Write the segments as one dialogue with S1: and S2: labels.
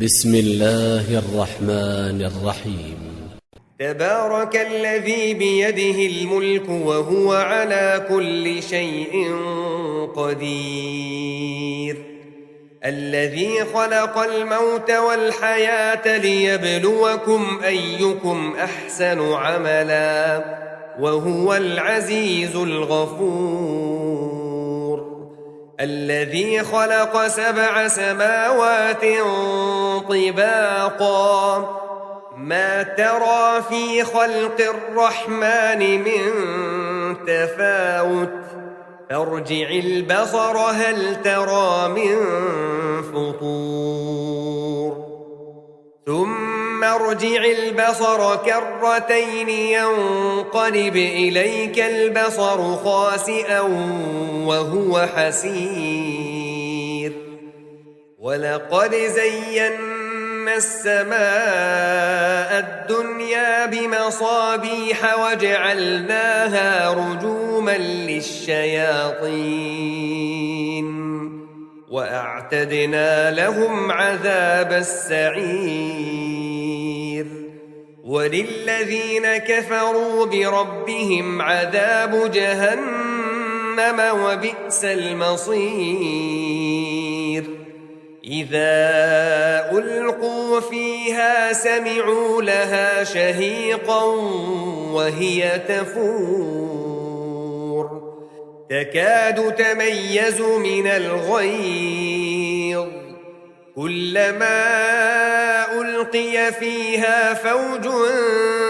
S1: بسم الله الرحمن الرحيم.
S2: تبارك الذي بيده الملك وهو على كل شيء قدير، الذي خلق الموت والحياة ليبلوكم أيكم أحسن عملا وهو العزيز الغفور، الذي خلق 7 سماوات طباقا ما ترى في خلق الرحمن من تفاوت فارجع البصر هل ترى من فطور ثم ارجع البصر كرتين ينقلب إليك البصر خاسئا وهو حسير، ولقد زينا السماء الدنيا بمصابيح وجعلناها رجوما للشياطين وأعتدنا لهم عذاب السعير، وللذين كفروا بربهم عذاب جهنم وبئس المصير، إذا ألقوا فيها سمعوا لها شهيقا وهي تفور تكاد تميز من الغيظ، كلما ألقي فيها فوج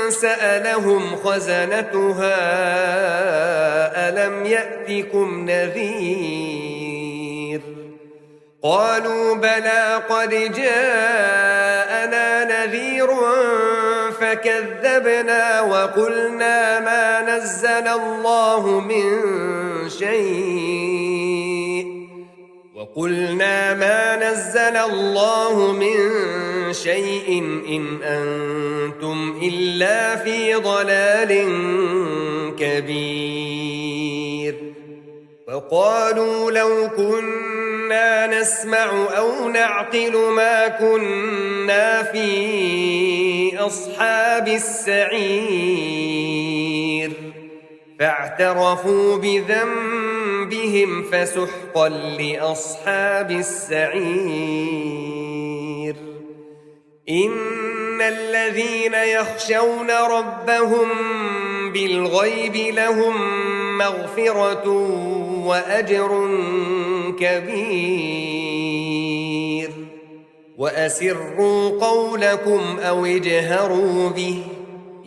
S2: سألهم خزنتها ألم يأتكم نذير، قالوا بلى قد جاءنا نذير فكذبنا وقلنا ما نزل الله من شيء إن أنتم إلا في ضلال كبير، وقالوا لو كنا نسمع أو نعقل ما كنا في أصحاب السعير، فاعترفوا بذنبهم فسحقا لأصحاب السعير، إن الذين يخشون ربهم بالغيب لهم مغفرة وأجر كبير، وأسروا قولكم أو اجهروا به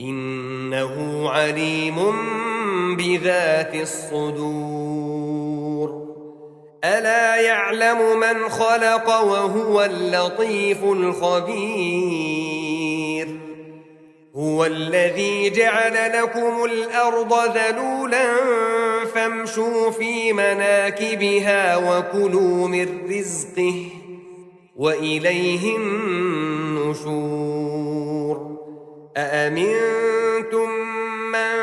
S2: إنه عليم بذات الصدور، ألا يعلم من خلق وهو اللطيف الخبير، هو الذي جعل لكم الأرض ذلولا فامشوا في مناكبها وكلوا من رزقه وإليه النشور، أأمنتم من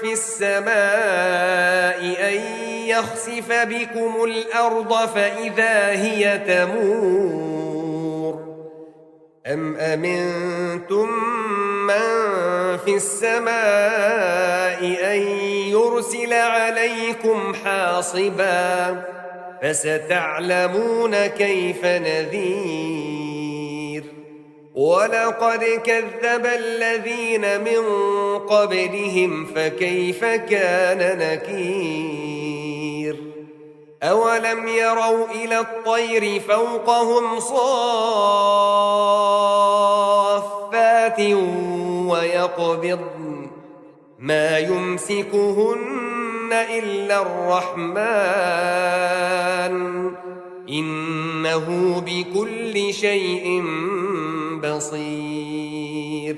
S2: في السماء أن يخسف بكم الأرض فإذا هي تمور، أم أمنتم من في السماء أن يرسل عليكم حاصبا فستعلمون كيف نذير، ولقد كذب الذين من قبلهم فكيف كان نكير، أولم يروا إلى الطير فوقهم صافات ويقبضن ما يمسكهن إلا الرحمن إنه بكل شيء بصير،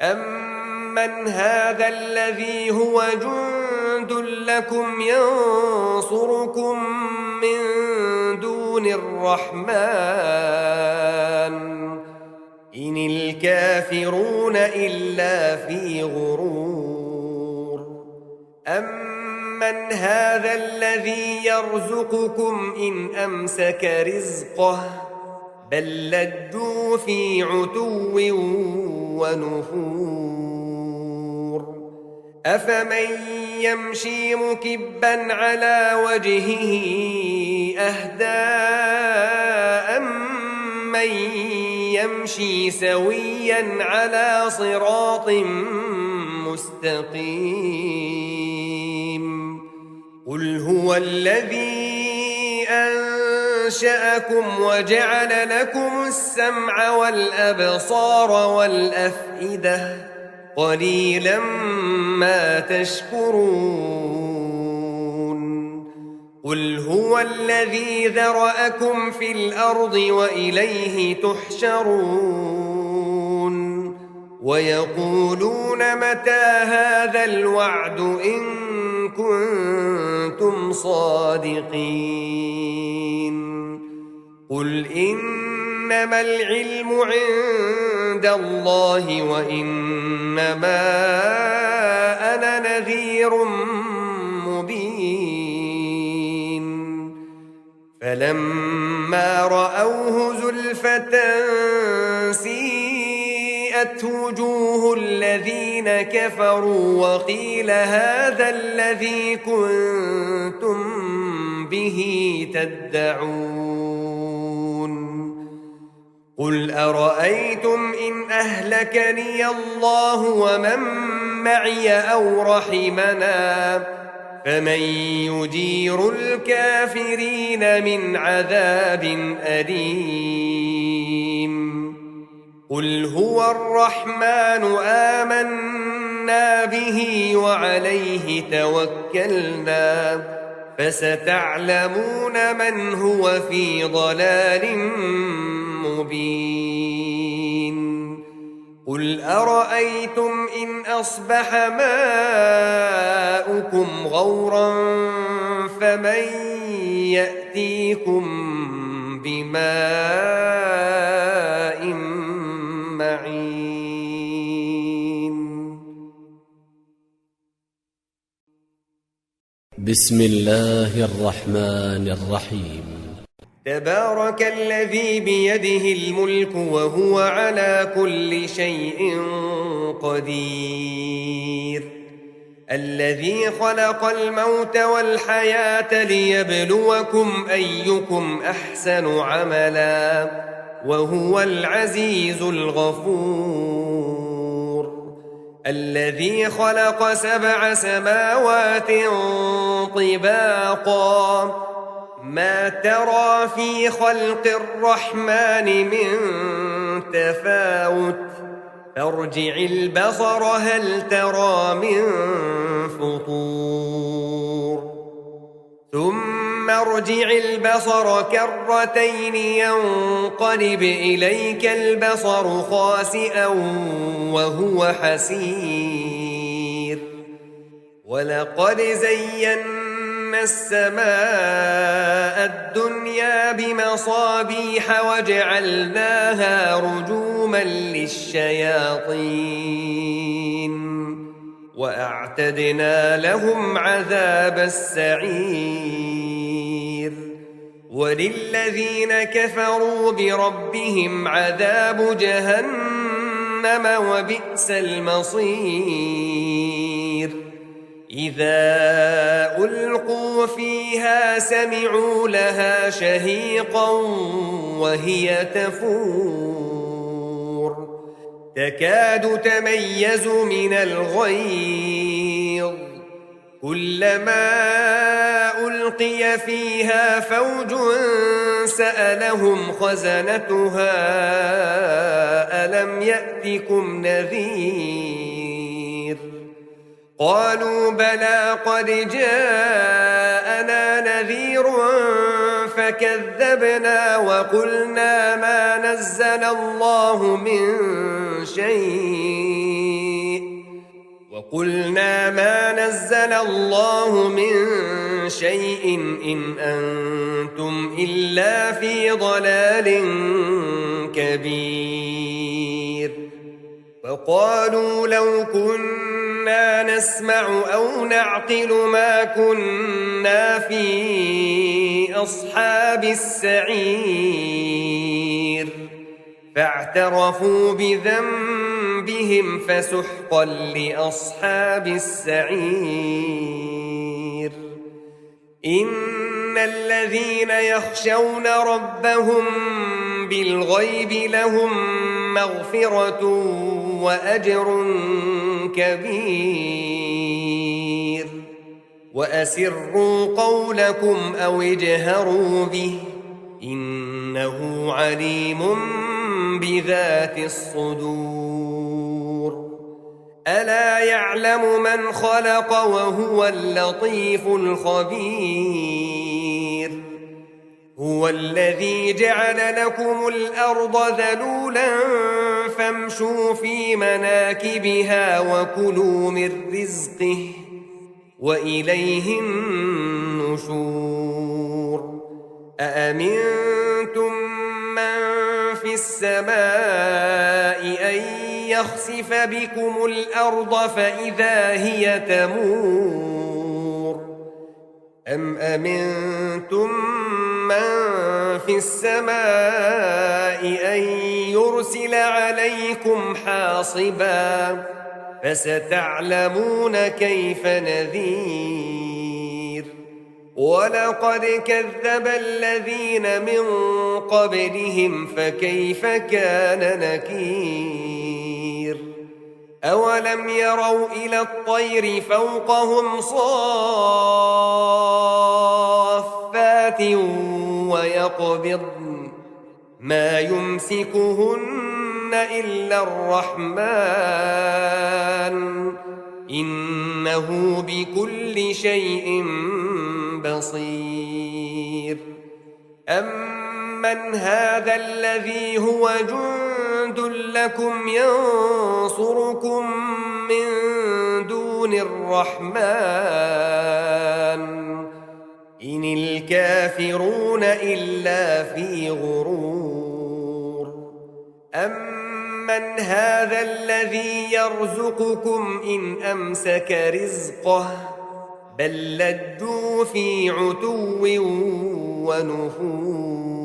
S2: أمن هذا الذي هو جند لكم ينصركم من دون الرحمن إن الكافرون إلا في غرور، أمن هذا الذي يرزقكم إن أمسك رزقه بل لجوا في عتو ونفور أفمن يمشي مكبا على وجهه أهدى أمن يمشي سويا على صراط مستقيم قل هو الذي أنشأكم وجعل لكم السمع والأبصار والأفئدة قليلا ما تشكرون قل هو الذي ذرأكم في الأرض وإليه تحشرون ويقولون متى هذا الوعد إن كنتم صادقين قل إنما العلم عند الله وإنما أنا نذير مبين فلما رأوه زلفة سيئت وجوه الذين كفروا وقيل هذا الذي كنتم به تدعون قل أرأيتم إن أهلكني الله ومن معي أو رحمنا فمن يجير الكافرين من عذاب أليم قل هو الرحمن آمنا به وعليه توكلنا فستعلمون من هو في ضلال مبين قل أرأيتم إن أصبح ماؤكم غورا فمن يأتيكم بماء معين
S1: بسم الله الرحمن الرحيم
S2: تبارك الذي بيده الملك وهو على كل شيء قدير الذي خلق الموت والحياة ليبلوكم أيكم أحسن عملا وهو العزيز الغفور الذي خلق 7 سماوات طباقا ما ترى في خلق الرحمن من تفاوت فارجع البصر هل ترى من فطور ثم ارجع البصر كرتين ينقلب إليك البصر خاسئا وهو حسير ولقد زينا السماء الدنيا بمصابيح وجعلناها رجوما للشياطين وأعتدنا لهم عذاب السعير وللذين كفروا بربهم عذاب جهنم وبئس المصير إذا ألقوا فيها سمعوا لها شهيقا وهي تفور تكاد تميز من الغيظ كلما ألقي فيها فوج سألهم خزنتها ألم يأتكم نذير قالوا بلى قد جاءنا نذير فكذبنا وقلنا ما نزل الله من شيء إن أنتم إلا في ضلال كبير وقالوا لو كنا نسمع أو نعقل ما كنا في أصحاب السعير فاعترفوا بذنبهم فسحقا لأصحاب السعير إن الذين يخشون ربهم بالغيب لهم مغفرة وأجر كبير وأسروا قولكم أو اجهروا به إنه عليم بذات الصدور ألا يعلم من خلق وهو اللطيف الخبير هو الذي جعل لكم الأرض ذلولا فامشوا في مناكبها وكلوا من رزقه وإليه النشور أأمنتم من في السماء أن يخسف بكم الأرض فإذا هي تمور أم أمنتم من في السماء أن يرسل عليكم حاصبا فستعلمون كيف نذير ولقد كذب الذين من قبلهم فكيف كان نكير أولم يروا إلى الطير فوقهم صافات ويقبضن ما يمسكهن إلا الرحمن إنه بكل شيء بصير أمن هذا الذي هو جند لكم ينصركم من دون الرحمن إن الكافرون إلا في غرور أمن هذا الذي يرزقكم إن أمسك رزقه بل لجوا في عتو ونفور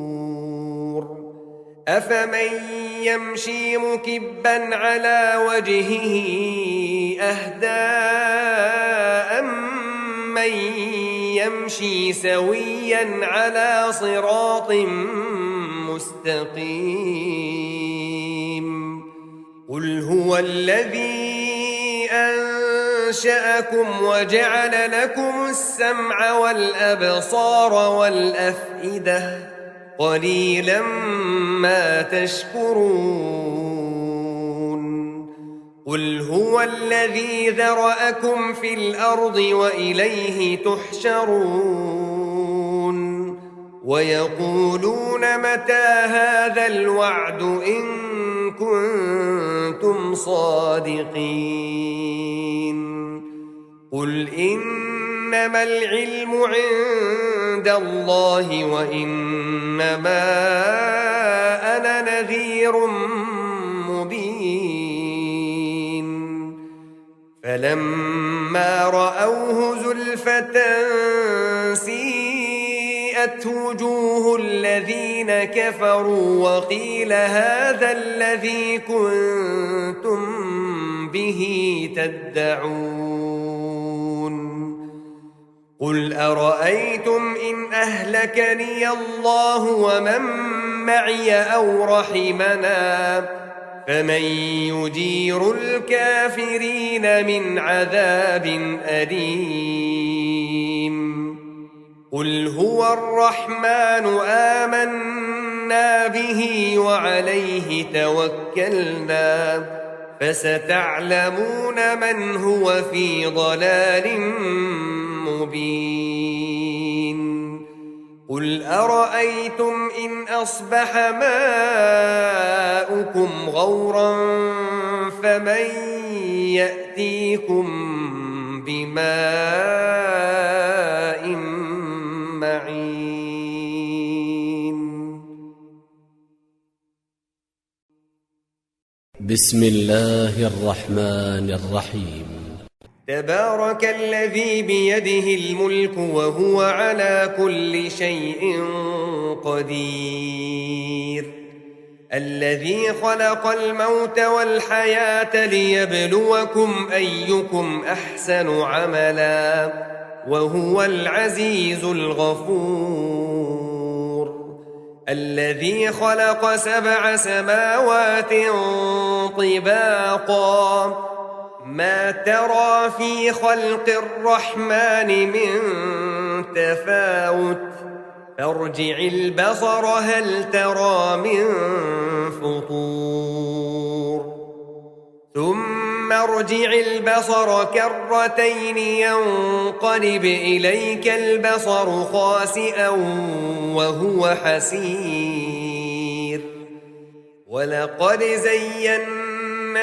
S2: أفمن يمشي مكبا على وجهه أهدى أمن يمشي سويا على صراط مستقيم قل هو الذي أنشأكم وجعل لكم السمع والأبصار والأفئدة قليلا ما تشكرون قل هو الذي ذرأكم في الأرض وإليه تحشرون ويقولون متى هذا الوعد إن كنتم صادقين قل إنما العلم عند الله وإنما أنا نذير مبين فلما رأوه زلفة سيئت وجوه الذين كفروا وقيل هذا الذي كنتم به تدعون قل أرأيتم إن أهلكني الله ومن معي أو رحمنا فمن يجير الكافرين من عذاب أليم قل هو الرحمن آمنا به وعليه توكلنا فستعلمون من هو في ضلال مبين قل أرأيتم إن أصبح ماؤكم غورا فمن يأتيكم بماء معين
S1: بسم الله الرحمن الرحيم
S2: تبارك الذي بيده الملك وهو على كل شيء قدير الذي خلق الموت والحياة ليبلوكم أيكم أحسن عملا وهو العزيز الغفور الذي خلق 7 سماوات طباقا ما ترى في خلق الرحمن من تفاوت فارجع البصر هل ترى من فطور ثم ارجع البصر كرتين ينقلب إليك البصر خاسئا وهو حسير ولقد زينا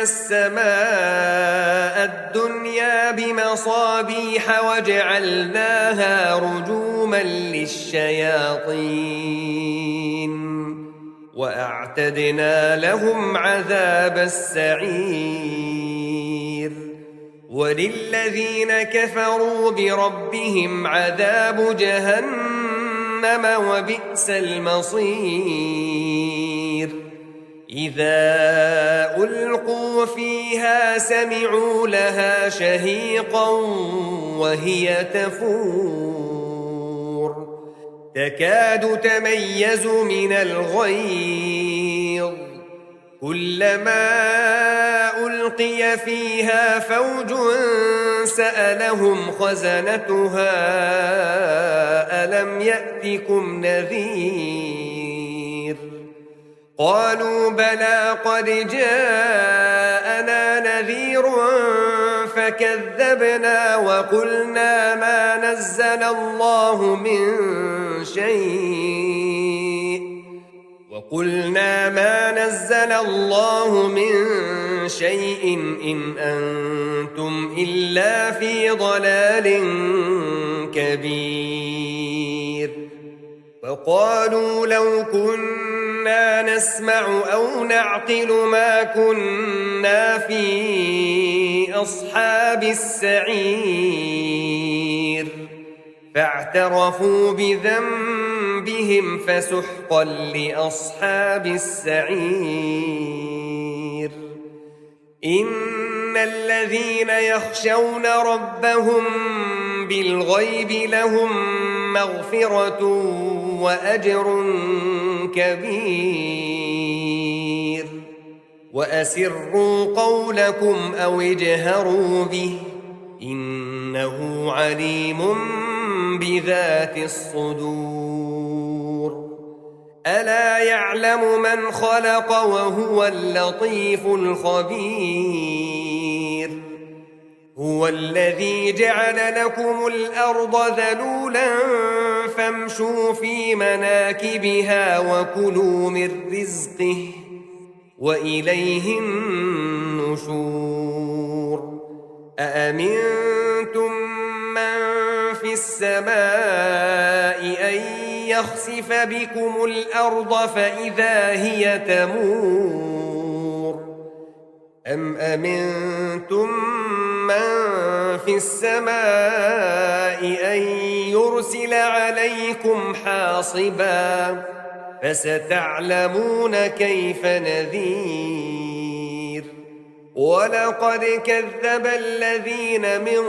S2: السماء الدنيا بمصابيح وجعلناها رجوما للشياطين وأعتدنا لهم عذاب السعير وللذين كفروا بربهم عذاب جهنم وبئس المصير إذا ألقوا فيها سمعوا لها شهيقا وهي تفور تكاد تميز من الغيظ كلما ألقي فيها فوج سألهم خزنتها ألم يأتكم نذير قالوا بلى قد جاءنا نذير فكذبنا وقلنا ما نزل الله من شيء إن أنتم إلا في ضلال كبير وقالوا لو كنا نسمع أو نعقل ما كنا في أصحاب السعير فاعترفوا بذنبهم فسحقا لأصحاب السعير إن الذين يخشون ربهم بالغيب لهم مغفرة وأجر كبير وأسروا قولكم أو اجهروا به إنه عليم بذات الصدور ألا يعلم من خلق وهو اللطيف الخبير هو الذي جعل لكم الأرض ذلولا فامشوا في مناكبها وكلوا من رزقه وإليه النشور أأمنتم من في السماء أن يخسف بكم الأرض فإذا هي تمور أم أمنتم من في السماء أن يرسل عليكم حاصبا فستعلمون كيف نذير ولقد كذب الذين من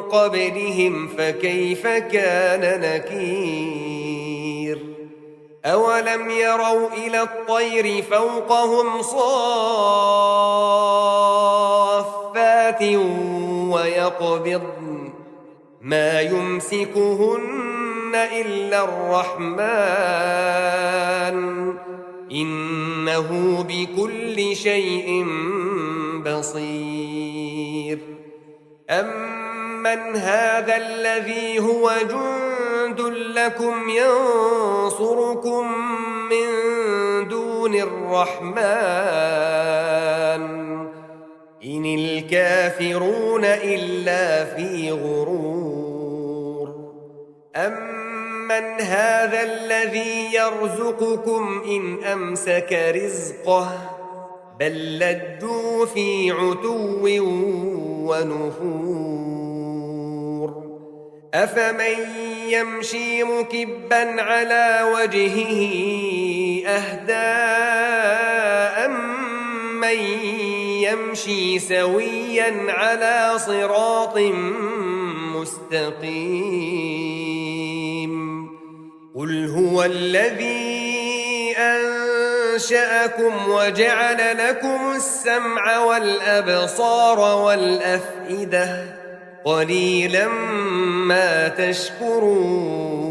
S2: قبلهم فكيف كان نكير أولم يروا إلى الطير فوقهم صافات ويقبضن ما يمسكهن إلا الرحمن إنه بكل شيء بصير أمن هذا الذي هو جند لكم ينصركم من دون الرحمن إن الكافرون إلا في غرور أمن هذا الذي يرزقكم إن أمسك رزقه بل لجوا في عتو ونفور أفمن يمشي مكبا على وجهه أهدى من يمشي سويا على صراط مستقيم قل هو الذي أنشأكم وجعل لكم السمع والأبصار والأفئدة قليلا ما تشكرون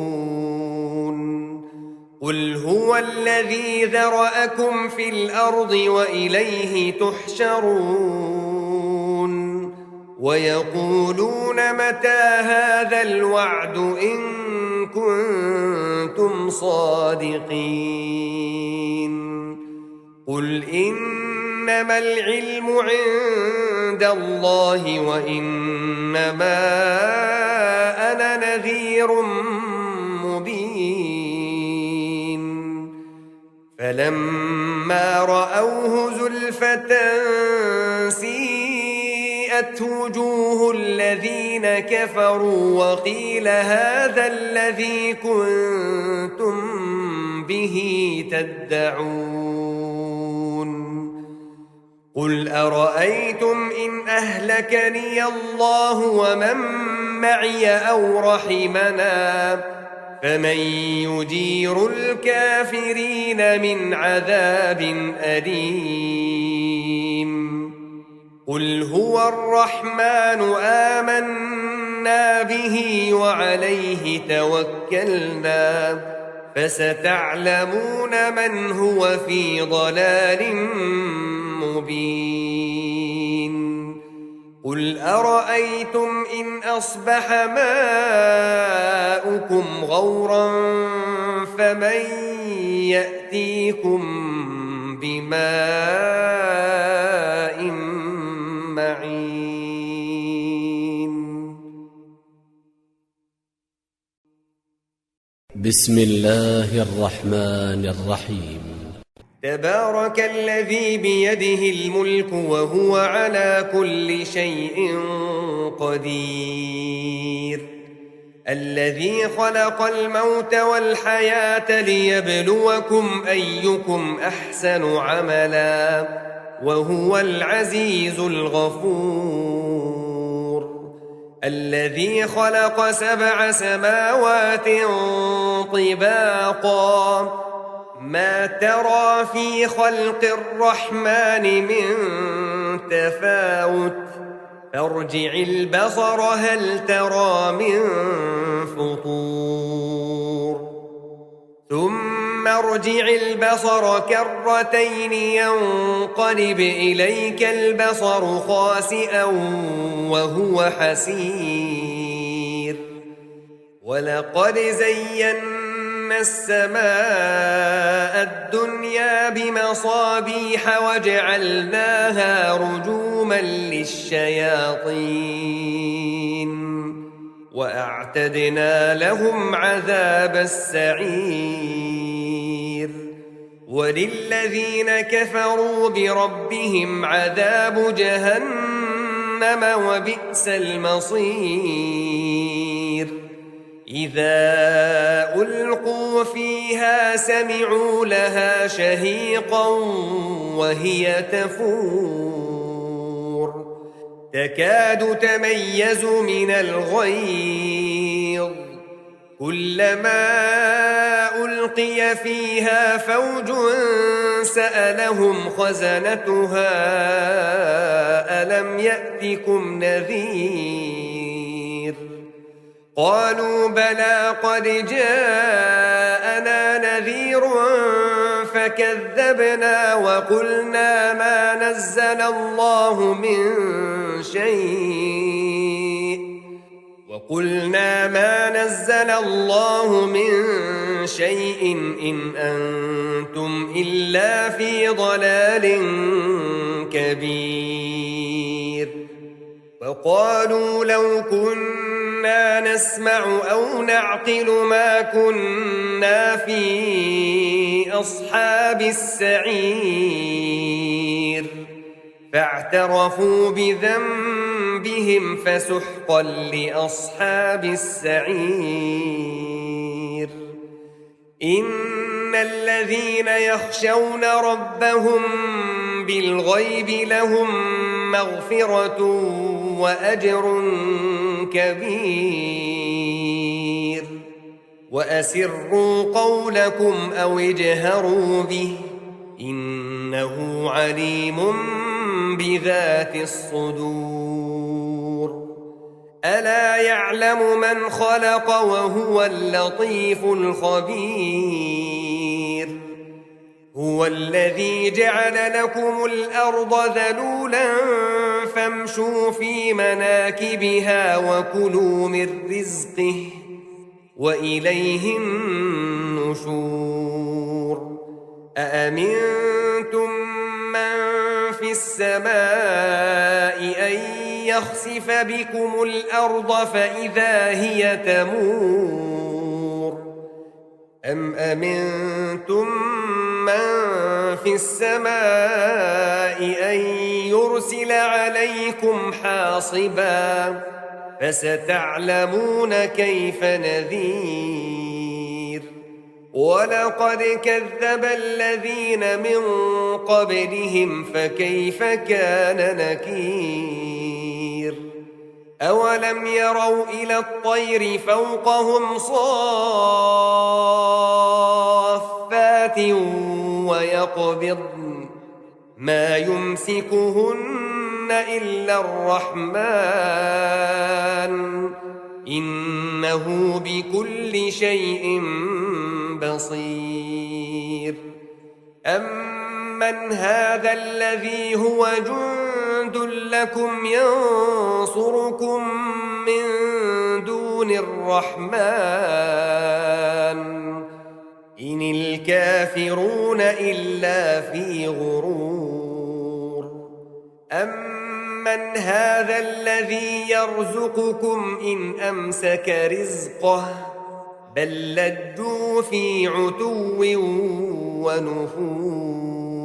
S2: قل هو الذي ذرأكم في الأرض وإليه تحشرون ويقولون متى هذا الوعد إن كنتم صادقين قل إنما العلم عند الله وإنما أنا نذير مبين فلما رأوه زلفة سيئت وجوه الذين كفروا وقيل هذا الذي كنتم به تدعون قل أرأيتم إن أهلكني الله ومن معي أو رحمنا فمن يجير الكافرين من عذاب أليم قل هو الرحمن آمنا به وعليه توكلنا فستعلمون من هو في ضلال مبين قل أرأيتم إن أصبح ماؤكم غورا فمن يأتيكم بماء معين
S1: بسم الله الرحمن الرحيم
S2: تبارك الذي بيده الملك وهو على كل شيء قدير الذي خلق الموت والحياة ليبلوكم أيكم أحسن عملا وهو العزيز الغفور الذي خلق 7 سماوات طباقا ما ترى في خلق الرحمن من تفاوت فارجع البصر هل ترى من فطور ثم ارجع البصر كرتين ينقلب إليك البصر خاسئا وهو حسير ولقد زينا السماء الدنيا بمصابيح وجعلناها رجوما للشياطين وأعتدنا لهم عذاب السعير وللذين كفروا بربهم عذاب جهنم وبئس المصير إذا ألقوا فيها سمعوا لها شهيقا وهي تفور تكاد تميز من الغيظ كلما ألقي فيها فوج سألهم خزنتها ألم يأتكم نذير قالوا بلى قد جاءنا نذير فكذبنا وقلنا ما نزل الله من شيء إن أنتم إلا في ضلال كبير وقالوا لو كنا نسمع أو نعقل ما كنا في أصحاب السعير فاعترفوا بذنبهم فسحقا لأصحاب السعير إن الذين يخشون ربهم بالغيب لهم مغفرة وأجر كبير وأسروا قولكم أو اجهروا به إنه عليم بذات الصدور ألا يعلم من خلق وهو اللطيف الخبير هو الذي جعل لكم الأرض ذلولا فامشوا في مناكبها وكلوا من رزقه وإليه النشور أأمنتم من في السماء أن يخسف بكم الأرض فإذا هي تمور أم أمنتم من في السماء أن يرسل عليكم حاصبا فستعلمون كيف نذير ولقد كذب الذين من قبلهم فكيف كان نكير أولم يروا إلى الطير فوقهم صافات ويقبضن ما يمسكهن إلا الرحمن إنه بكل شيء بصير أمن هذا الذي هو جند لكم ينصركم من دون الرحمن إن الكافرون إلا في غرور أمن هذا الذي يرزقكم إن أمسك رزقه بل لجوا في عتو ونفور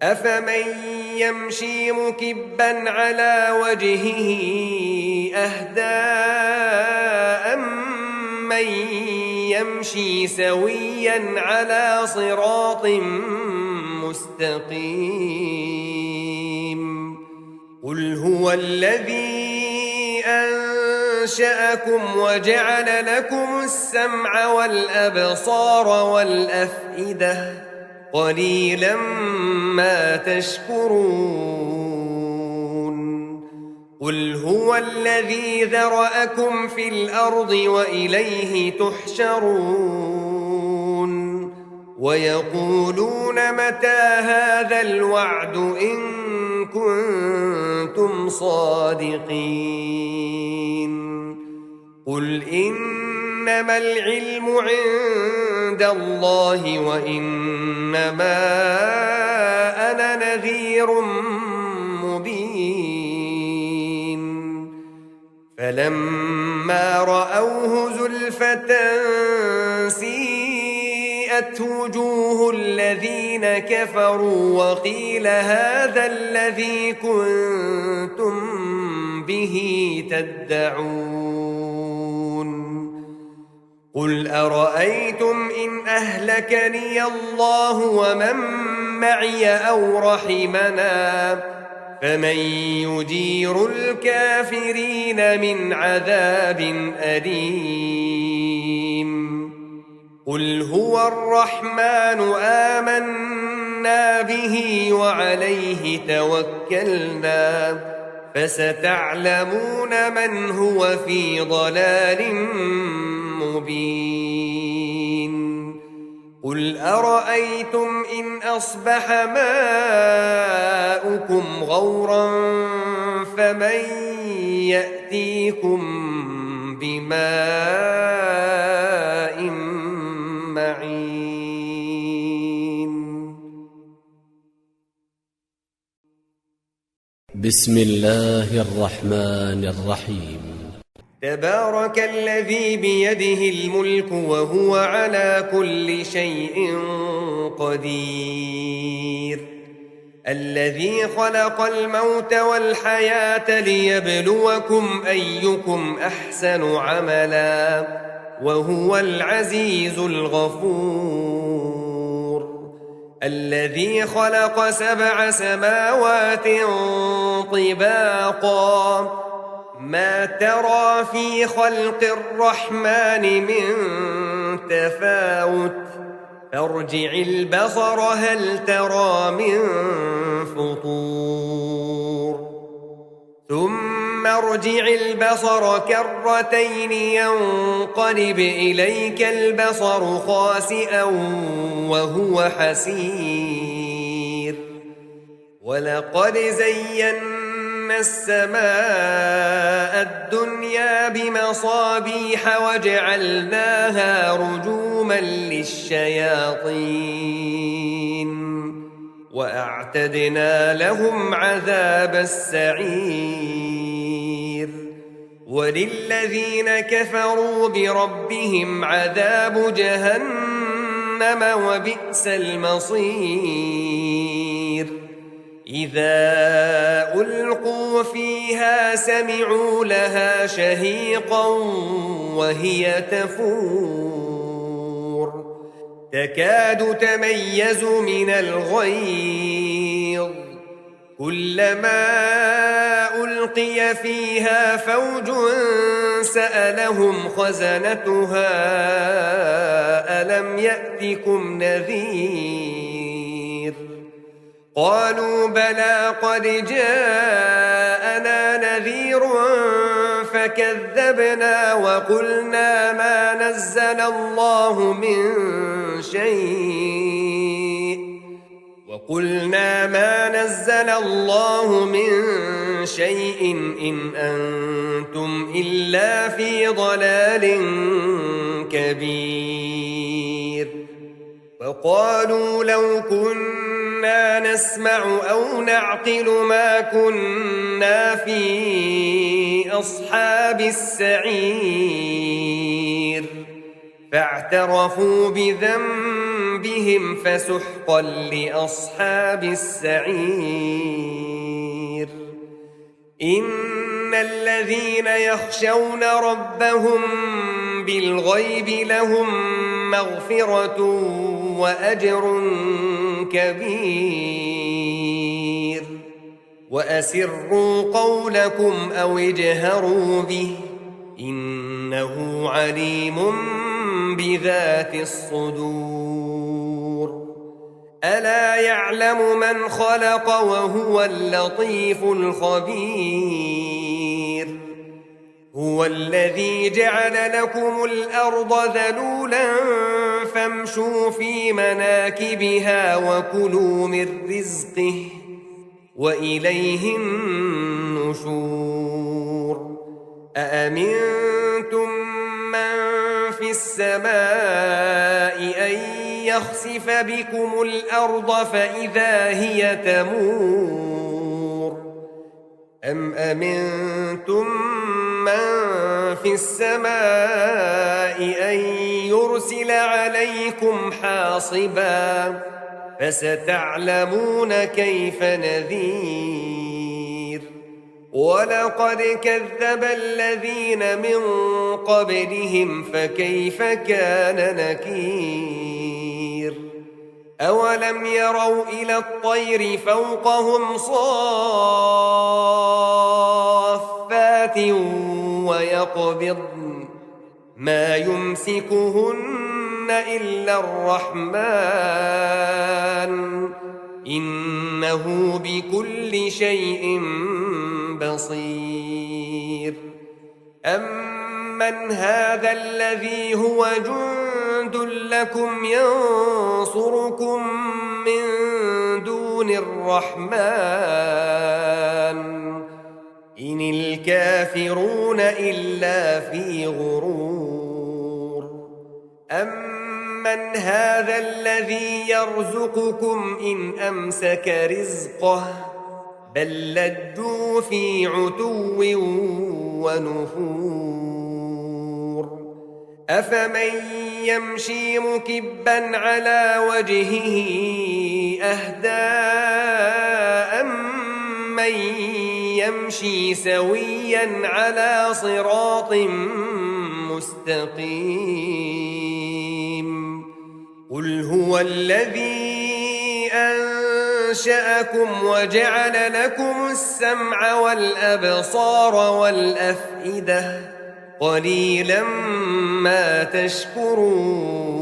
S2: أفمن يمشي مكبا على وجهه أهدى أمن يمشي سويا على صراط مستقيم قل هو الذي أنشأكم وجعل لكم السمع والأبصار والأفئدة قليلا ما تشكرون قل هو الذي ذرأكم في الأرض وإليه تحشرون ويقولون متى هذا الوعد إن كنتم صادقين قل إنما العلم عند الله وإنما أنا نذير مبين فلما رأوه زلفة سيئت وجوه الذين كفروا وقيل هذا الذي كنتم به تدعون قل أرأيتم إن أهلكني الله ومن معي أو رحمنا فمن يجير الكافرين من عذاب أليم قل هو الرحمن آمنا به وعليه توكلنا فستعلمون من هو في ضلال مبين قل أرأيتم إن أصبح ماؤكم غورا فمن يأتيكم بماء معين
S1: بسم الله الرحمن الرحيم
S2: تبارك الذي بيده الملك وهو على كل شيء قدير الذي خلق الموت والحياة ليبلوكم أيكم أحسن عملا وهو العزيز الغفور الذي خلق 7 سماوات طباقا ما ترى في خلق الرحمن من تفاوت فارجع البصر هل ترى من فطور ثم ارجع البصر كرتين ينقلب إليك البصر خاسئا وهو حسير ولقد زينا السماء الدنيا بمصابيح وجعلناها رجوما للشياطين وأعتدنا لهم عذاب السعير وللذين كفروا بربهم عذاب جهنم وبئس المصير إذا ألقوا فيها سمعوا لها شهيقا وهي تفور تكاد تميز من الغيظ كلما ألقي فيها فوج سألهم خزنتها ألم يأتكم نذير قالوا بلى قد جاءنا نذير فكذبنا وقلنا ما نزل الله من شيء إن أنتم إلا في ضلال كبير وقالوا لو كنا نسمع أو نعقل ما كنا في أصحاب السعير فاعترفوا بذنبهم فسحقا لأصحاب السعير إن الذين يخشون ربهم بالغيب لهم مغفرة وأجر كبير وأسروا قولكم أو اجهروا به إنه عليم بذات الصدور ألا يعلم من خلق وهو اللطيف الخبير هو الذي جعل لكم الأرض ذلولا فامشوا في مناكبها وكلوا من رزقه وإليه النشور أأمنتم من في السماء أن يخسف بكم الأرض فإذا هي تمور أم أمنتم من في السماء أن يرسل عليكم حاصبا فستعلمون كيف نذير ولقد كذب الذين من قبلهم فكيف كان نكير أولم يروا إلى الطير فوقهم صافات ويقبضن ما يمسكهن إلا الرحمن إنه بكل شيء بصير أمن هذا الذي هو جند لكم ينصركم من دون الرحمن إن الكافرون إلا في غرور أمن هذا الذي يرزقكم إن أمسك رزقه بل لجوا في عتو ونفور أفمن يمشي مكبا على وجهه أهدى أمن يمشي سويا على صراط مستقيم قل هو الذي أنشأكم وجعل لكم السمع والأبصار والأفئدة قليلا ما تشكرون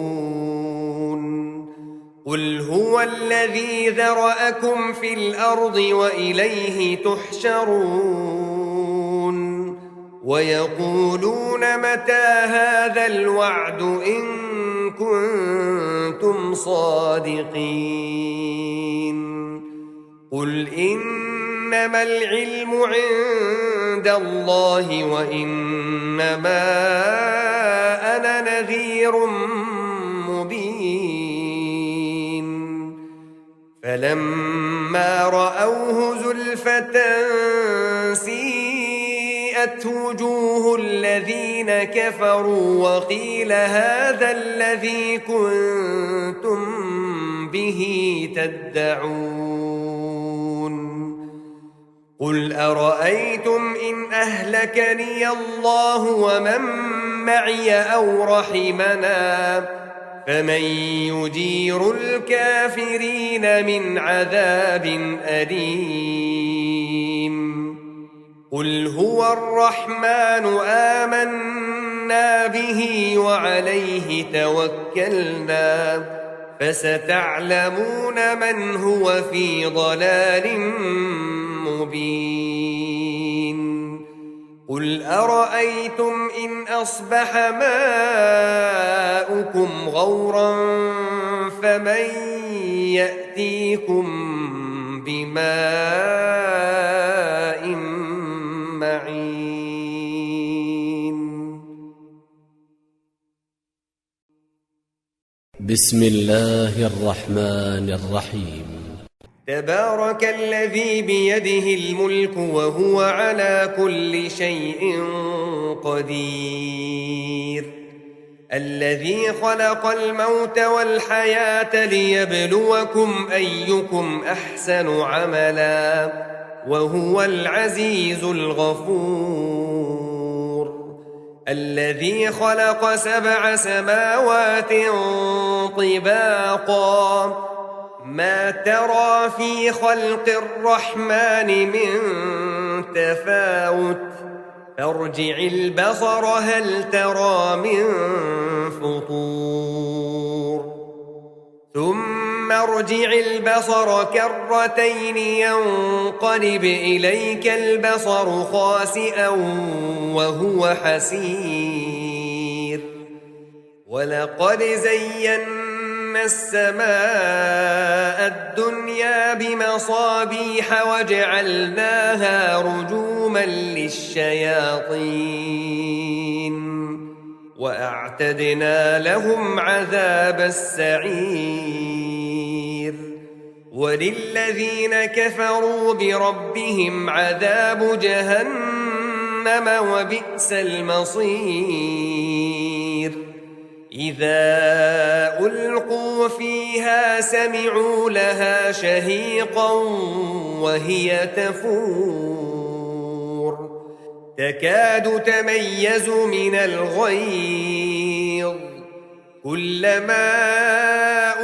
S2: قل هو الذي ذرأكم في الأرض وإليه تحشرون ويقولون متى هذا الوعد إن كنتم صادقين قل إنما العلم عند الله وإنما أنا نذير مبين فلما رأوه زلفة سيئت وجوه الذين كفروا وقيل هذا الذي كنتم به تدعون قل أرأيتم إن أهلكني الله ومن معي أو رحمنا فمن يجير الكافرين من عذاب أليم قل هو الرحمن آمنا به وعليه توكلنا فستعلمون من هو في ضلال مبين قل أرأيتم إن أصبح ماؤكم غورا فمن يأتيكم بماء معين
S1: بسم الله الرحمن الرحيم
S2: تبارك الذي بيده الملك وهو على كل شيء قدير الذي خلق الموت والحياة ليبلوكم أيكم أحسن عملا وهو العزيز الغفور الذي خلق 7 سماوات طباقا ما ترى في خلق الرحمن من تفاوت فارجع البصر هل ترى من فطور ثم ارجع البصر كرتين ينقلب إليك البصر خاسئا وهو حسير ولقد زينا السماء الدنيا بمصابيح وجعلناها رجوما للشياطين وأعتدنا لهم عذاب السعير وللذين كفروا بربهم عذاب جهنم وبئس المصير إذا ألقوا فيها سمعوا لها شهيقا وهي تفور تكاد تميز من الغيظ كلما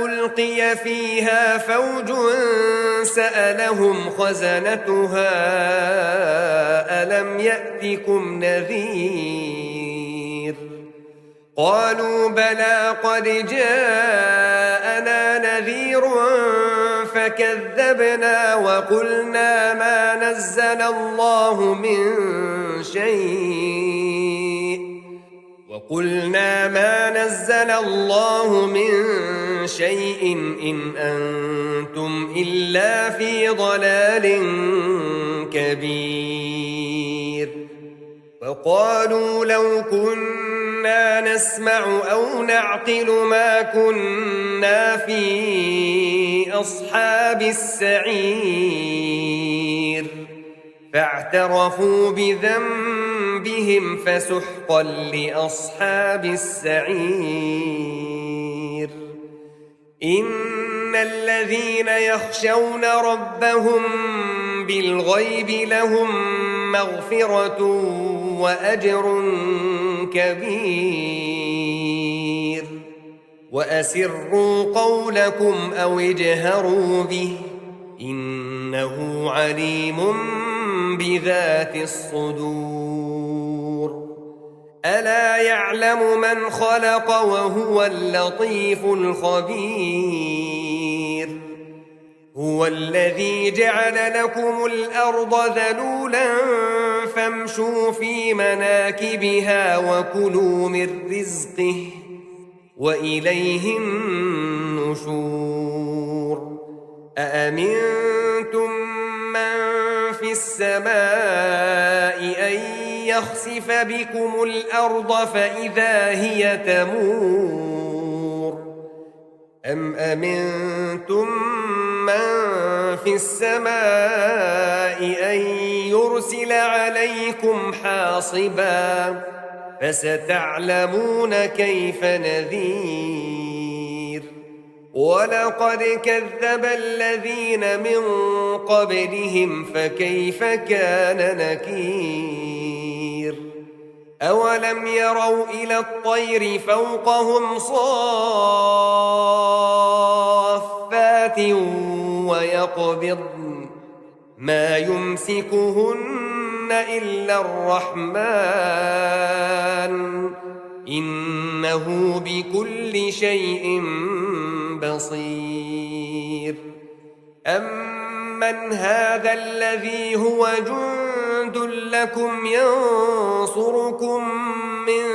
S2: ألقي فيها فوج سألهم خزنتها ألم يأتكم نذير قالوا بلى قد جاءنا نذير فكذبنا وقلنا ما نزل الله من شيء إن أنتم إلا في ضلال كبير وقالوا لو كنا نسمع أو نعقل ما كنا في أصحاب السعير فاعترفوا بذنبهم فسحقا لأصحاب السعير إن الذين يخشون ربهم بالغيب لهم مغفرة وأجر كبير وأسروا قولكم أو اجهروا به إنه عليم بذات الصدور ألا يعلم من خلق وهو اللطيف الخبير هو الذي جعل لكم الأرض ذلولا فامشوا في مناكبها وكلوا من رزقه وإليه النشور أأمنتم من في السماء أن يخسف بكم الأرض فإذا هي تمور أم أمنتم من في السماء أن يرسل عليكم حاصبا فستعلمون كيف نذير ولقد كذب الذين من قبلهم فكيف كان نكير أولم يروا إلى الطير فوقهم صافات ويقبضن ما يمسكهن إلا الرحمن إنه بكل شيء بصير أمن هذا الذي هو جند لكم ينصركم من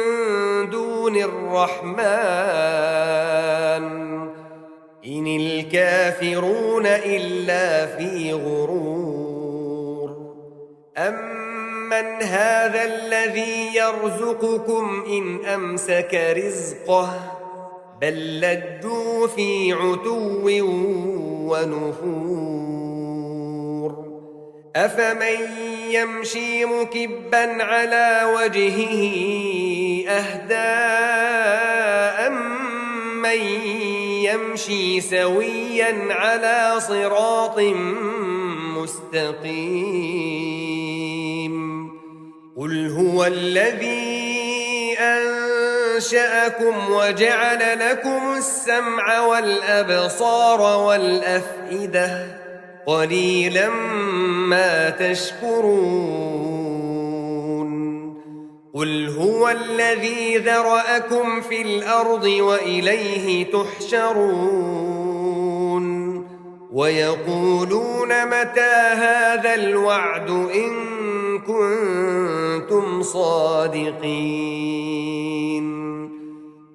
S2: دون الرحمن إن الكافرون إلا في غرور أمن هذا الذي يرزقكم إن أمسك رزقه بل لجوا في عتو ونفور أفمن يمشي مكبا على وجهه أهدى أمن يمشي سويا على صراط مستقيم قل هو الذي أنشأكم وجعل لكم السمع والأبصار والأفئدة قليلا ما تشكرون قل هو الذي ذرأكم في الأرض وإليه تحشرون ويقولون متى هذا الوعد إن كنتم صادقين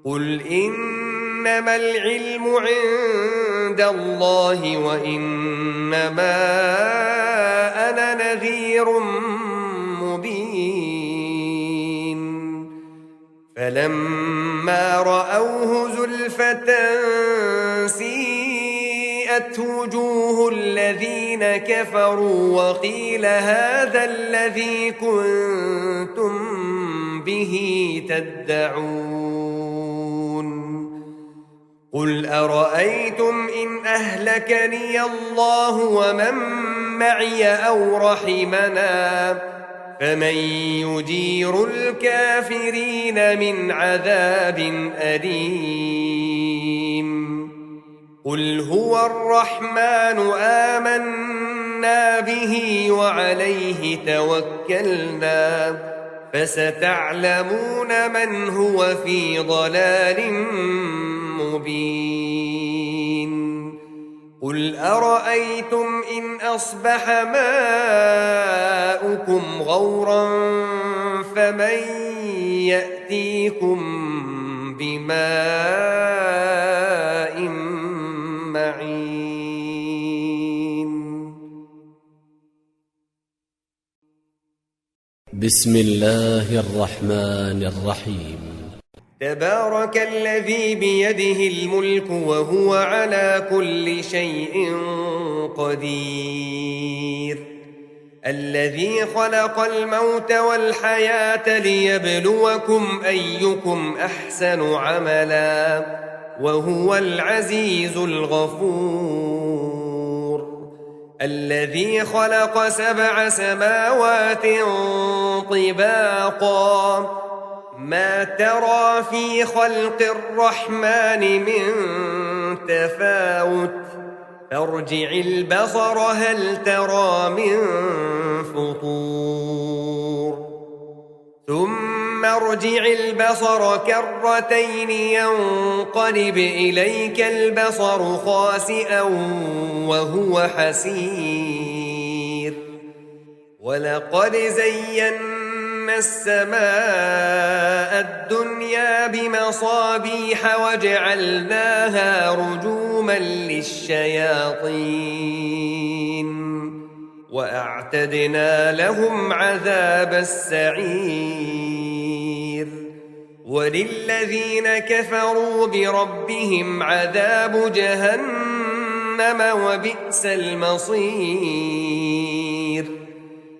S2: قل إنما العلم عند الله وإنما أنا نذير مبين فلما رأوه زلفة سيئت وجوه الذين كفروا وقيل هذا الذي كنتم به تدعون قل أرأيتم إن أهلكني الله ومن معي أو رحمنا فمن يجير الكافرين من عذاب أليم قل هو الرحمن آمنا به وعليه توكلنا فستعلمون من هو في ضلال مبين قل أرأيتم إن أصبح ماؤكم غورا فمن يأتيكم بماء معين
S1: بسم الله الرحمن الرحيم
S2: تبارك الذي بيده الملك وهو على كل شيء قدير الذي خلق الموت والحياة ليبلوكم أيكم أحسن عملا وهو العزيز الغفور الذي خلق 7 سماوات طباقا ما ترى في خلق الرحمن من تفاوت فارجع البصر هل ترى من فطور ثم ارجع البصر كرتين ينقلب إليك البصر خاسئا وهو حسير ولقد زينا السماء الدنيا بمصابيح وجعلناها رجوما للشياطين وأعتدنا لهم عذاب السعير وللذين كفروا بربهم عذاب جهنم وبئس المصير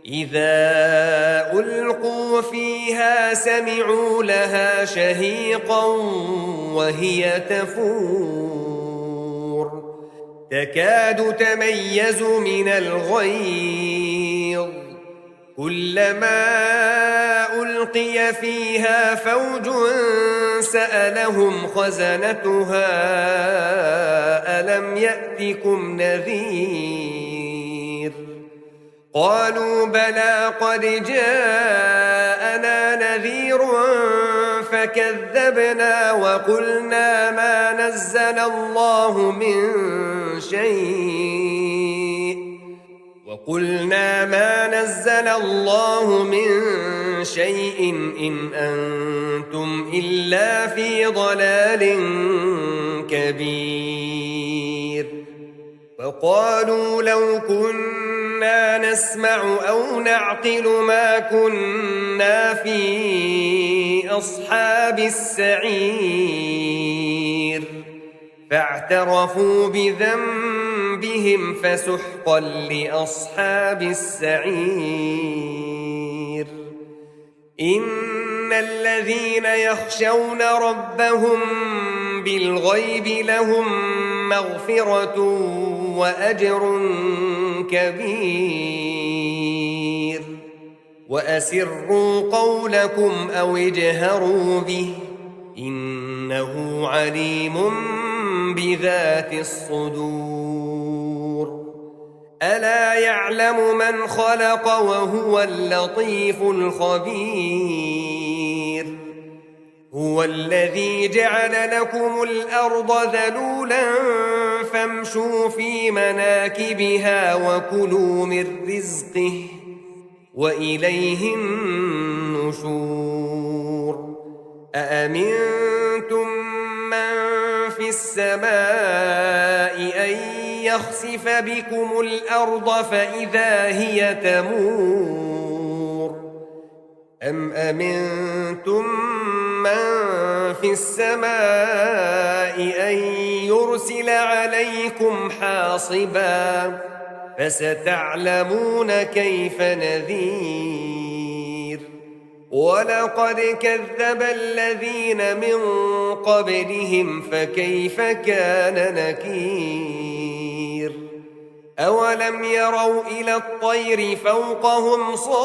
S2: إذا ألقوا فيها سمعوا لها شهيقا وهي تفور تكاد تميز من الغيظ كلما ألقي فيها فوج سألهم خزنتها ألم يأتكم نذير قالوا بلى قد جاءنا نذير فكذبنا وقلنا ما نزل الله من شيء إن أنتم إلا في ضلال كبير فقالوا لو كنا نسمع أو نعقل ما كنا في أصحاب السعير فاعترفوا بذنبهم فسحقا لأصحاب السعير إن الذين يخشون ربهم بالغيب لهم مغفرة وأجر كبير وأسروا قولكم أو اجهروا به إنه عليم بذات الصدور ألا يعلم من خلق وهو اللطيف الخبير هو الذي جعل لكم الأرض ذلولا فامشوا في مناكبها وكلوا من رزقه وإليه النشور أأمنتم من في السماء أن يخسف بكم الأرض فإذا هي تمور أم أمنتم من في السماء أن يرسل عليكم حاصبا فستعلمون كيف نذير ولقد كذب الذين من قبلهم فكيف كان نكير أولم يروا إلى الطير فوقهم صافات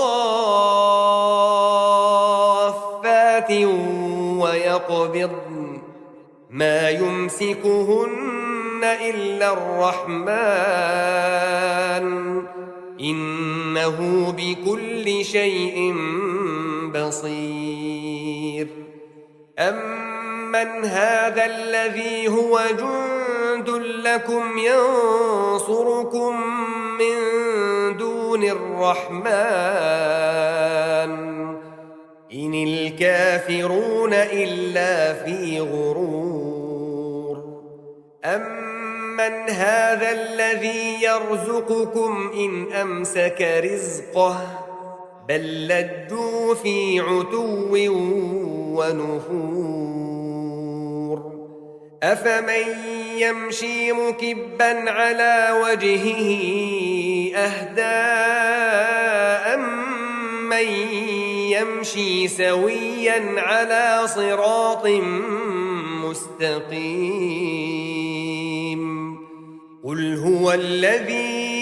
S2: ويقبضن ما يمسكهن إلا الرحمن إنه بكل شيء بصير أمن هذا الذي هو جند لكم ينصركم من دون الرحمن إن الكافرون إلا في غرور أمن هذا الذي يرزقكم إن أمسك رزقه بل لجوا في عتو ونفور أفمن يمشي مكبا على وجهه أهدى أمن يمشي سويا على صراط مستقيم قل هو الذي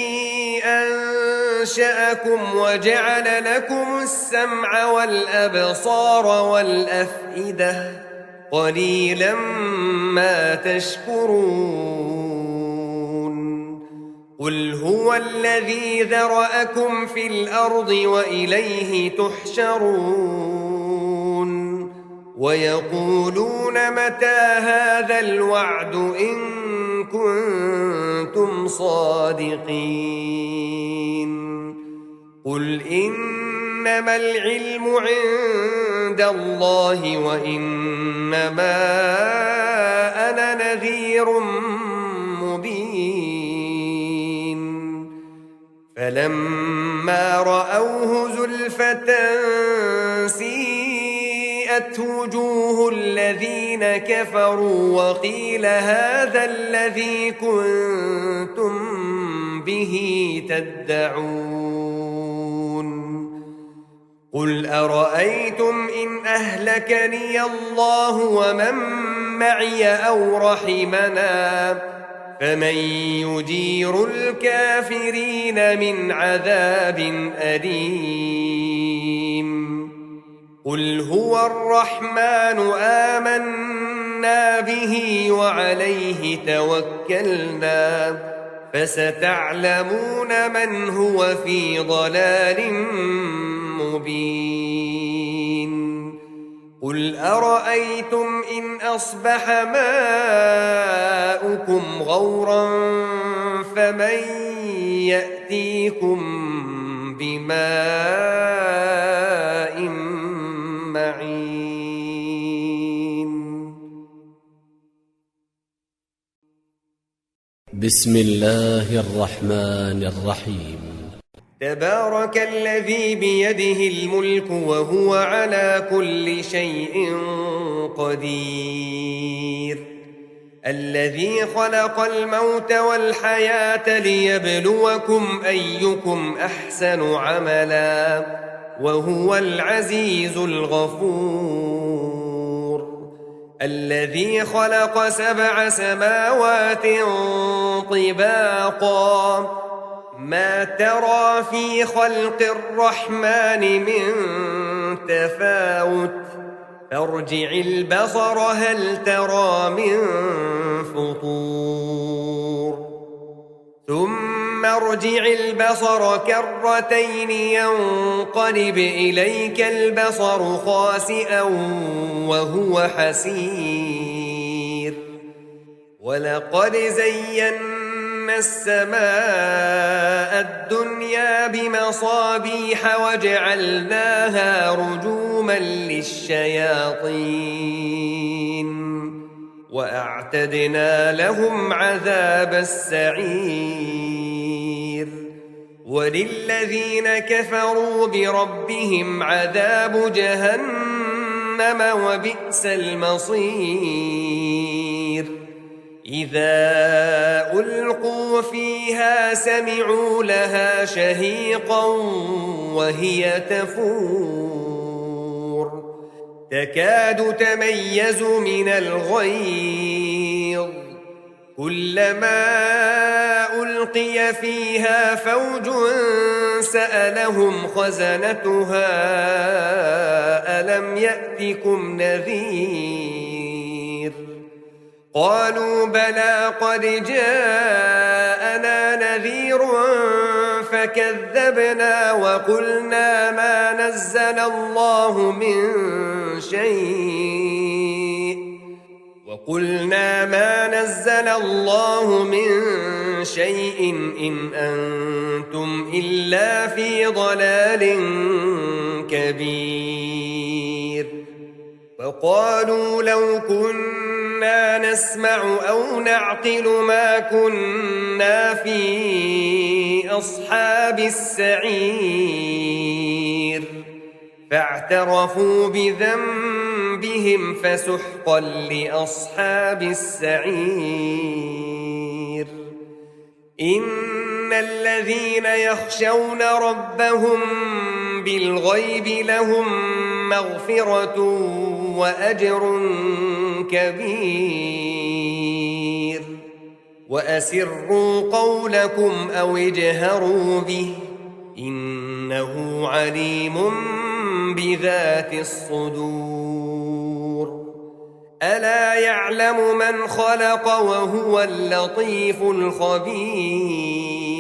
S2: أنشأكم وجعل لكم السمع والأبصار والأفئدة قليلا ما تشكرون قل هو الذي ذرأكم في الأرض وإليه تحشرون ويقولون متى هذا الوعد إن كنتم صادقين قل إنما العلم عند الله وإنما أنا نذير مبين فلما رأوه زلفة سيئت وجوه الذين كفروا وقيل هذا الذي كنتم به تدعون قل أرأيتم إن أهلكني الله ومن معي أو رحمنا فمن يجير الكافرين من عذاب أليم قل هو الرحمن آمنا به وعليه توكلنا فستعلمون من هو في ضلال مبين قل أرأيتم إن أصبح ماؤكم غورا فمن يأتيكم بماء معين
S1: بسم الله الرحمن الرحيم
S2: تبارك الذي بيده الملك وهو على كل شيء قدير الذي خلق الموت والحياة ليبلوكم أيكم أحسن عملا وهو العزيز الغفور الذي خلق 7 سماوات طباقا ما ترى في خلق الرحمن من تفاوت فارجع البصر هل ترى من فطور ثم ارجع البصر كرتين ينقلب إليك البصر خاسئا وهو حسير ولقد زينا السماء الدنيا بمصابيح وجعلناها رجوما للشياطين وأعتدنا لهم عذاب السعير وللذين كفروا بربهم عذاب جهنم وبئس المصير إذا ألقوا فيها سمعوا لها شهيقا وهي تفور تكاد تميز من الغيظ كلما ألقي فيها فوج سألهم خزنتها ألم يأتكم نذير قالوا بلى قد جاءنا نذير فكذبنا وقلنا ما نزل الله من شيء إن أنتم إلا في ضلال كبير وقالوا لو كنا نسمع أو نعقل ما كنا في أصحاب السعير فاعترفوا بذنبهم فسحقا لأصحاب السعير إن الذين يخشون ربهم بالغيب لهم مغفرة وأجر كبير وأسروا قولكم أو اجهروا به إنه عليم بذات الصدور ألا يعلم من خلق وهو اللطيف الخبير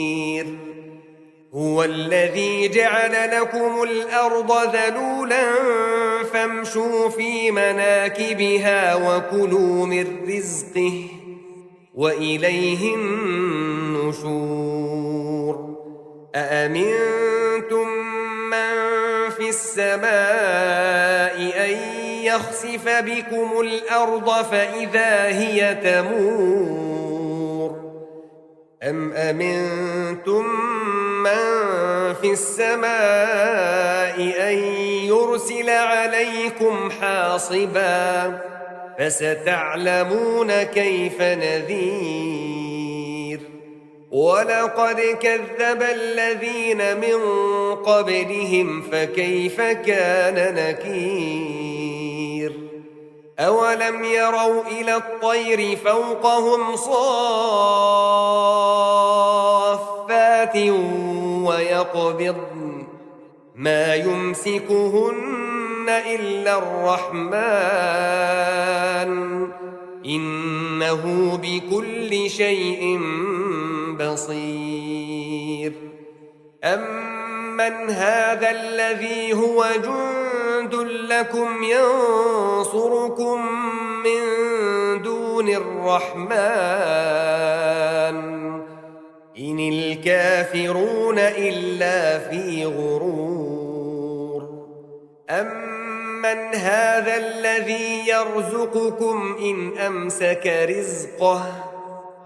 S2: هو الذي جعل لكم الأرض ذلولا فامشوا في مناكبها وكلوا من رزقه وإليه النشور أأمنتم من في السماء أن يخسف بكم الأرض فإذا هي تمور أم أمنتم من في السماء أن يرسل عليكم حاصبا فستعلمون كيف نذير ولقد كذب الذين من قبلهم فكيف كان نكير أولم يروا إلى الطير فوقهم صافات ويقبضن ما يمسكهن إلا الرحمن إنه بكل شيء بصير أمن هذا الذي هو جند لكم ينصركم من دون الرحمن إن الكافرون إلا في غرور أمن هذا الذي يرزقكم إن أمسك رزقه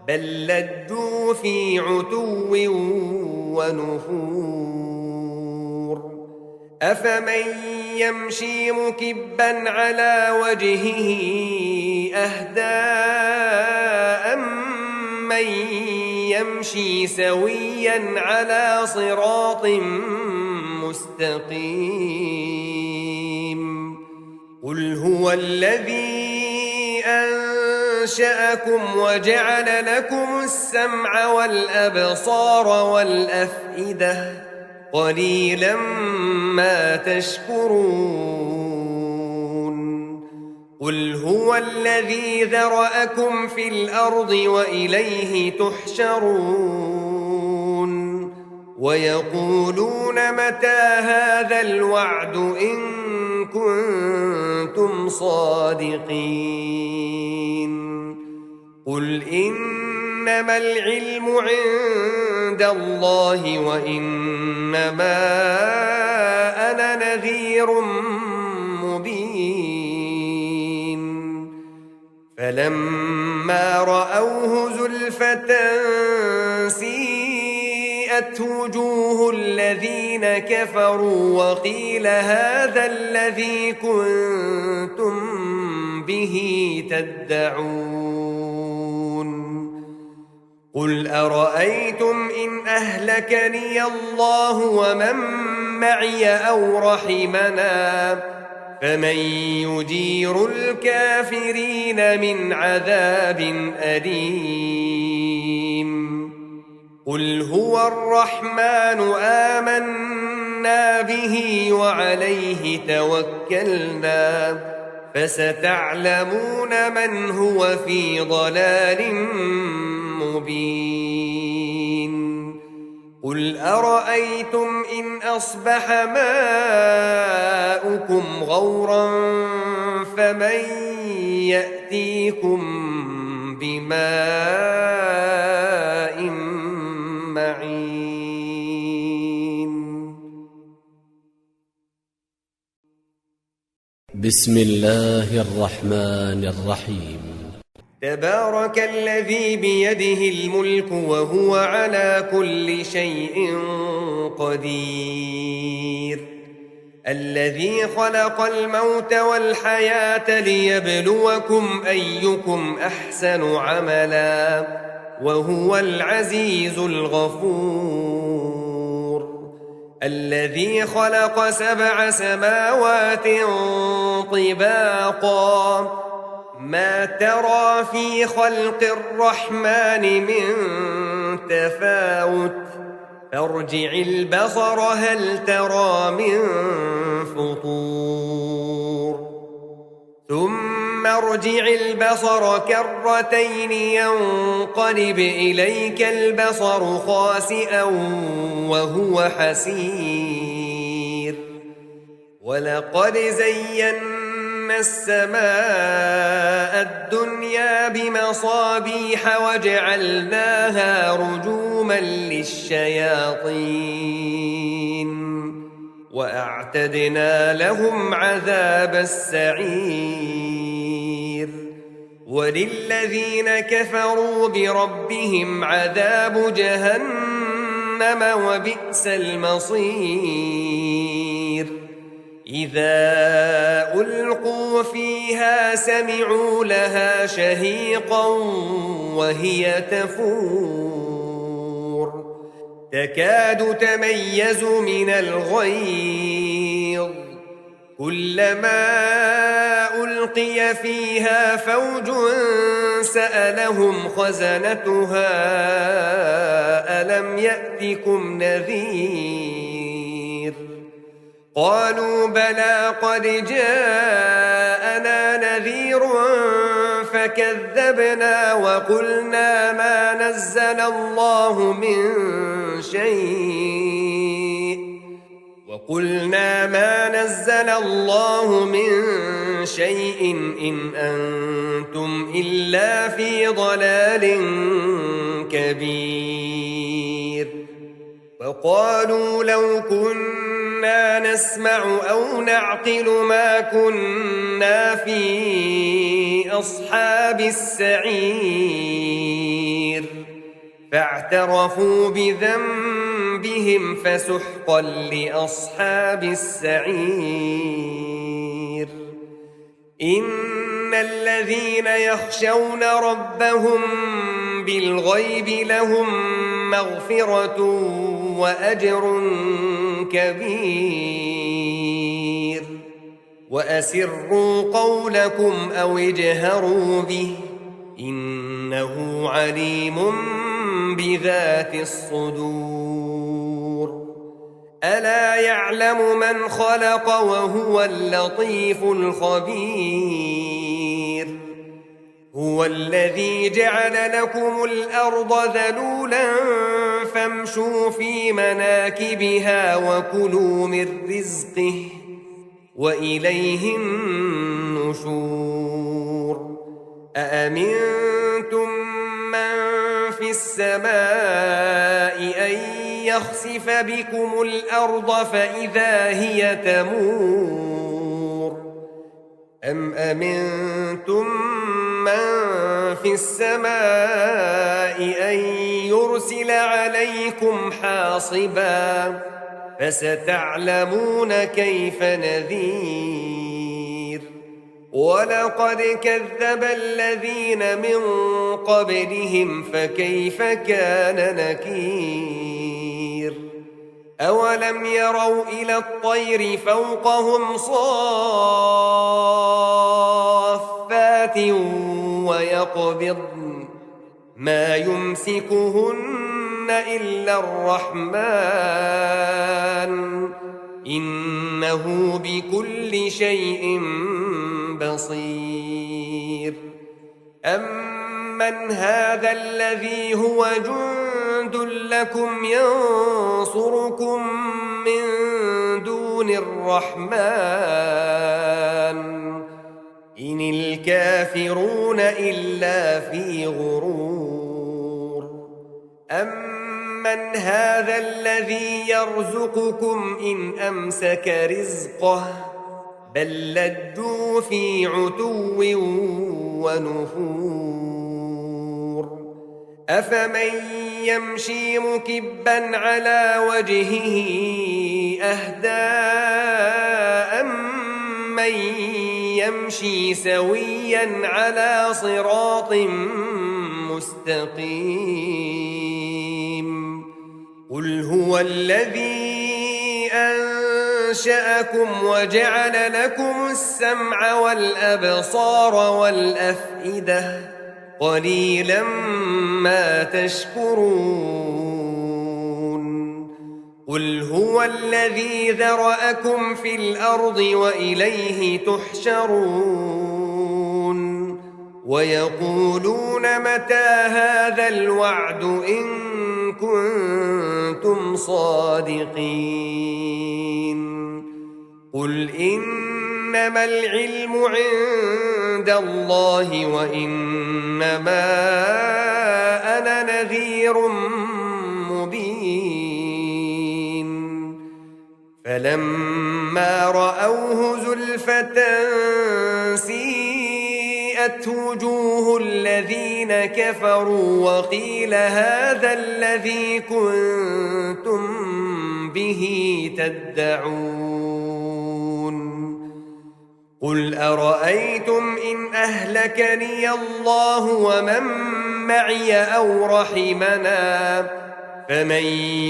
S2: بل لجوا في عتو ونفور أفمن يمشي مكبا على وجهه أهدى أمن يمشي سويا على صراط مستقيم قل هو الذي أنشأكم وجعل لكم السمع والأبصار والأفئدة قليلا ما تشكرون قل هو الذي ذرأكم في الأرض وإليه تحشرون ويقولون متى هذا الوعد إن كنتم صادقين قل إنما العلم عند الله وإنما أنا نذير مبين فلما رأوه زلفة سيئت وجوه الذين كفروا وقيل هذا الذي كنتم به تدعون قل أرأيتم إن أهلكني الله ومن معي أو رحمنا فمن يجير الكافرين من عذاب أليم قل هو الرحمن آمنا به وعليه توكلنا فستعلمون من هو في ضلال مبين قل أرأيتم إن أصبح ماؤكم غورا فمن يأتيكم بماء معين
S1: بسم الله الرحمن الرحيم
S2: تبارك الذي بيده الملك وهو على كل شيء قدير الذي خلق الموت والحياة ليبلوكم أيكم أحسن عملا وهو العزيز الغفور الذي خلق 7 سماوات طباقا ما ترى في خلق الرحمن من تفاوت فارجع البصر هل ترى من فطور ثم ارجع البصر كرتين ينقلب إليك البصر خاسئا وهو حسير ولقد زينا السماء الدنيا بمصابيح وجعلناها رجوما للشياطين وأعتدنا لهم عذاب السعير وللذين كفروا بربهم عذاب جهنم وبئس المصير إذا ألقوا فيها سمعوا لها شهيقا وهي تفور تكاد تميز من الغيظ كلما ألقي فيها فوج سألهم خزنتها ألم يأتكم نذير قالوا بلى قد جاءنا نذير فكذبنا وقلنا ما نزل الله من شيء إن أنتم إلا في ضلال كبير وقالوا لو كنا نسمع أو نعقل ما كنا في أصحاب السعير فاعترفوا بذنبهم فسحقا لأصحاب السعير إن الذين يخشون ربهم بالغيب لهم مغفرة وأجر كبير وأسروا قولكم أو اجهروا به إنه عليم بذات الصدور ألا يعلم من خلق وهو اللطيف الخبير هو الذي جعل لكم الأرض ذلولا فامشوا في مناكبها وكلوا من رزقه وإليه النشور أأمنتم من في السماء أن يخسف بكم الأرض فإذا هي تمور أم أمنتم من في السماء أن يرسل عليكم حاصبا فستعلمون كيف نذير ولقد كذب الذين من قبلهم فكيف كان نكير أولم يروا إلى الطير فوقهم صافات ويقبضن ما يمسكهن إلا الرحمن إنه بكل شيء بصير أمن هذا الذي هو جند لكم ينصركم من دون الرحمن إن الكافرون إلا في غرور أمن هذا الذي يرزقكم إن أمسك رزقه بل لجوا في عتو ونفور أفمن يمشي مكبا على وجهه أهدى أمن يمشي سويا على صراط مستقيم قل هو الذي أنشأكم وجعل لكم السمع والأبصار والأفئدة قليلا ما تشكرون قل هو الذي ذرأكم في الأرض وإليه تحشرون ويقولون متى هذا الوعد إن كنتم صادقين قل إنما العلم عند الله وإنما أنا نذير مبين فلما رأوه زلفة سيئت وجوه الذين كفروا وقيل هذا الذي كنتم به تدعون قل أرأيتم إن أهلكني الله ومن معي أو رحمنا فمن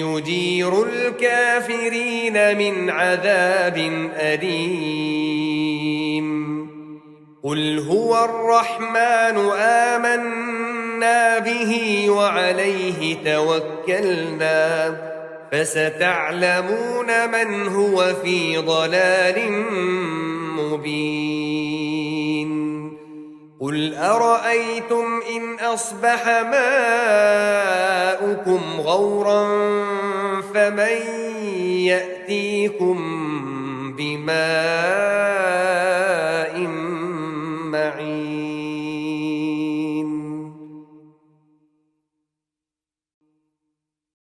S2: يجير الكافرين من عذاب أليم قل هو الرحمن آمنا به وعليه توكلنا فستعلمون من هو في ضلال مبين قل أرأيتم إن أصبح ماؤكم غورا فمن يأتيكم بماء معين